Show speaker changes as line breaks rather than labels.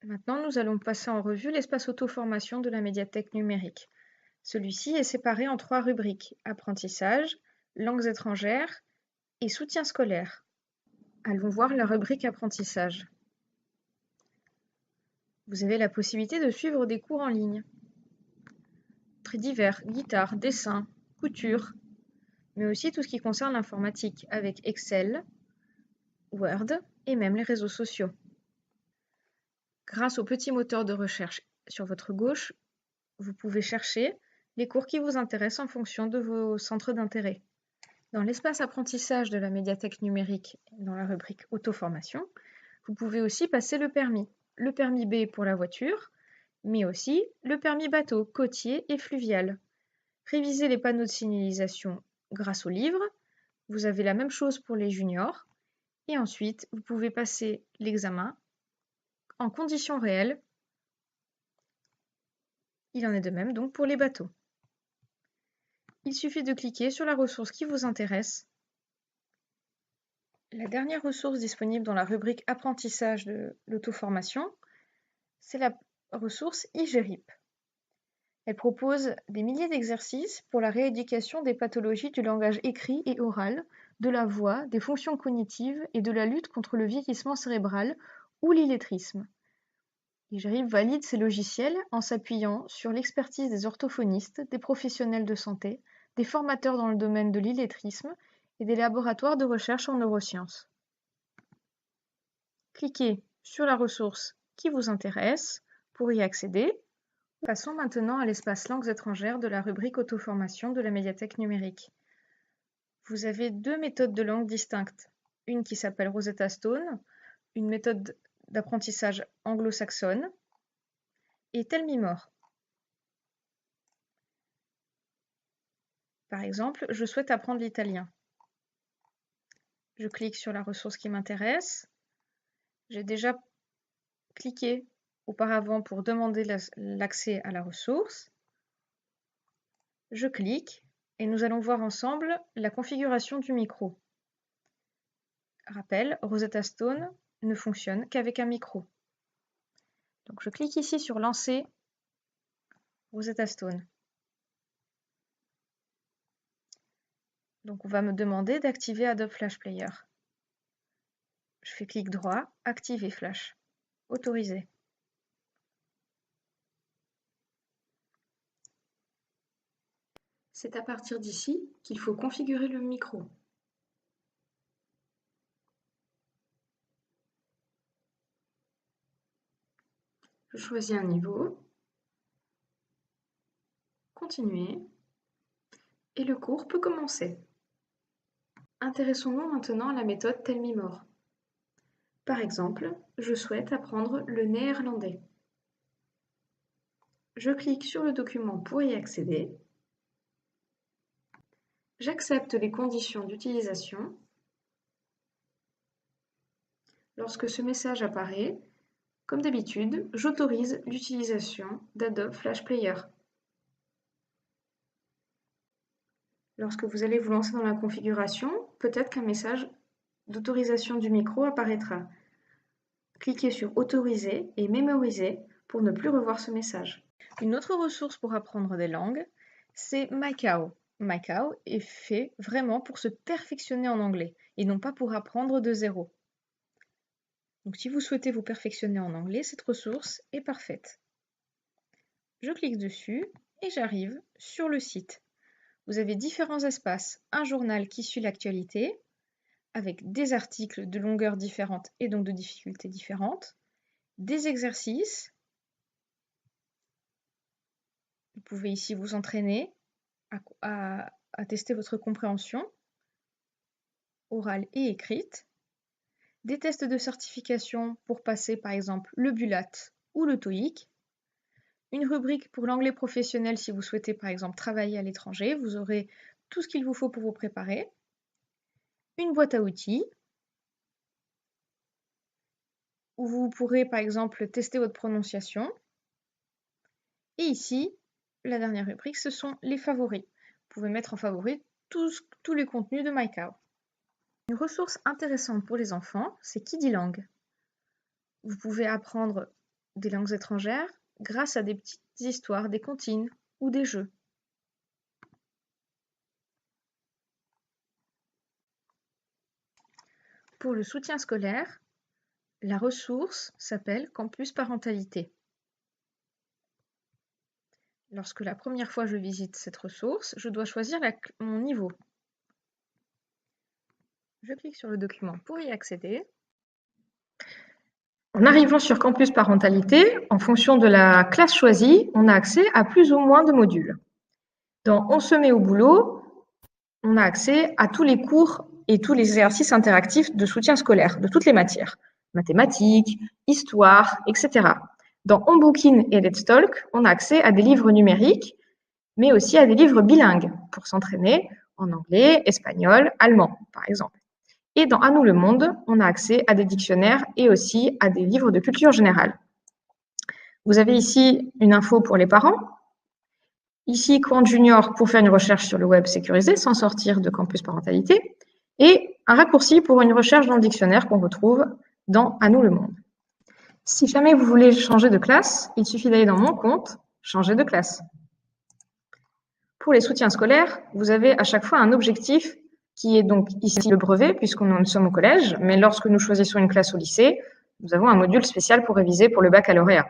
Maintenant, nous allons passer en revue l'espace auto-formation de la médiathèque numérique. Celui-ci est séparé en 3 rubriques: apprentissage, langues étrangères et soutien scolaire. Allons voir la rubrique apprentissage. Vous avez la possibilité de suivre des cours en ligne. Très divers, guitare, dessin, couture, mais aussi tout ce qui concerne l'informatique avec Excel, Word et même les réseaux sociaux. Grâce au petit moteur de recherche sur votre gauche, vous pouvez chercher les cours qui vous intéressent en fonction de vos centres d'intérêt. Dans l'espace apprentissage de la médiathèque numérique, dans la rubrique auto-formation, vous pouvez aussi passer le permis B pour la voiture, mais aussi le permis bateau, côtier et fluvial. Révisez les panneaux de signalisation grâce au livre. Vous avez la même chose pour les juniors. Et ensuite, vous pouvez passer l'examen en conditions réelles. Il en est de même donc pour les bateaux. Il suffit de cliquer sur la ressource qui vous intéresse. La dernière ressource disponible dans la rubrique apprentissage de l'auto-formation, c'est la ressource IGRIP. Elle propose des milliers d'exercices pour la rééducation des pathologies du langage écrit et oral, de la voix, des fonctions cognitives et de la lutte contre le vieillissement cérébral ou l'illettrisme. IGRIP valide ces logiciels en s'appuyant sur l'expertise des orthophonistes, des professionnels de santé, des formateurs dans le domaine de l'illettrisme et des laboratoires de recherche en neurosciences. Cliquez sur la ressource qui vous intéresse pour y accéder. Passons maintenant à l'espace langues étrangères de la rubrique auto-formation de la médiathèque numérique. Vous avez 2 méthodes de langue distinctes. Une qui s'appelle Rosetta Stone, une méthode d'apprentissage anglo-saxonne, et Tell-me-more. Par exemple, je souhaite apprendre l'italien. Je clique sur la ressource qui m'intéresse. J'ai déjà cliqué auparavant pour demander l'accès à la ressource. Je clique et nous allons voir ensemble la configuration du micro. Rappel, Rosetta Stone ne fonctionne qu'avec un micro. Donc je clique ici sur Lancer Rosetta Stone. Donc on va me demander d'activer Adobe Flash Player. Je fais clic droit, Activer Flash. Autoriser. C'est à partir d'ici qu'il faut configurer le micro. Je choisis un niveau, continuer, et le cours peut commencer. Intéressons-nous maintenant à la méthode Tell-me-more. Par exemple, je souhaite apprendre le néerlandais. Je clique sur le document pour y accéder. J'accepte les conditions d'utilisation. Lorsque ce message apparaît, comme d'habitude, j'autorise l'utilisation d'Adobe Flash Player. Lorsque vous allez vous lancer dans la configuration, peut-être qu'un message d'autorisation du micro apparaîtra. Cliquez sur Autoriser et Mémoriser pour ne plus revoir ce message. Une autre ressource pour apprendre des langues, c'est MyCow. MyCow est fait vraiment pour se perfectionner en anglais et non pas pour apprendre de zéro. Donc si vous souhaitez vous perfectionner en anglais, cette ressource est parfaite. Je clique dessus et j'arrive sur le site. Vous avez différents espaces, un journal qui suit l'actualité, avec des articles de longueur différente et donc de difficultés différentes, des exercices. Vous pouvez ici vous entraîner à tester votre compréhension orale et écrite, des tests de certification pour passer par exemple le BULAT ou le TOEIC, une rubrique pour l'anglais professionnel si vous souhaitez par exemple travailler à l'étranger, vous aurez tout ce qu'il vous faut pour vous préparer, une boîte à outils où vous pourrez par exemple tester votre prononciation, et ici, la dernière rubrique, ce sont les favoris. Vous pouvez mettre en favoris tous les contenus de MyCow. Une ressource intéressante pour les enfants, c'est Kidilang. Vous pouvez apprendre des langues étrangères grâce à des petites histoires, des comptines ou des jeux. Pour le soutien scolaire, la ressource s'appelle Campus Parentalité. Lorsque la première fois je visite cette ressource, je dois choisir mon niveau. Je clique sur le document pour y accéder. En arrivant sur Campus Parentalité, en fonction de la classe choisie, on a accès à plus ou moins de modules. Dans On se met au boulot, on a accès à tous les cours et tous les exercices interactifs de soutien scolaire, de toutes les matières, mathématiques, histoire, etc. Dans On Bookin et Let's Talk, on a accès à des livres numériques, mais aussi à des livres bilingues pour s'entraîner en anglais, espagnol, allemand, par exemple. Et dans À nous le monde, on a accès à des dictionnaires et aussi à des livres de culture générale. Vous avez ici une info pour les parents. Ici, Quant Junior pour faire une recherche sur le web sécurisé sans sortir de Campus Parentalité. Et un raccourci pour une recherche dans le dictionnaire qu'on retrouve dans À nous le monde. Si jamais vous voulez changer de classe, il suffit d'aller dans Mon compte, changer de classe. Pour les soutiens scolaires, vous avez à chaque fois un objectif qui est donc ici le brevet, puisqu'on sommes au collège, mais lorsque nous choisissons une classe au lycée, nous avons un module spécial pour réviser pour le baccalauréat.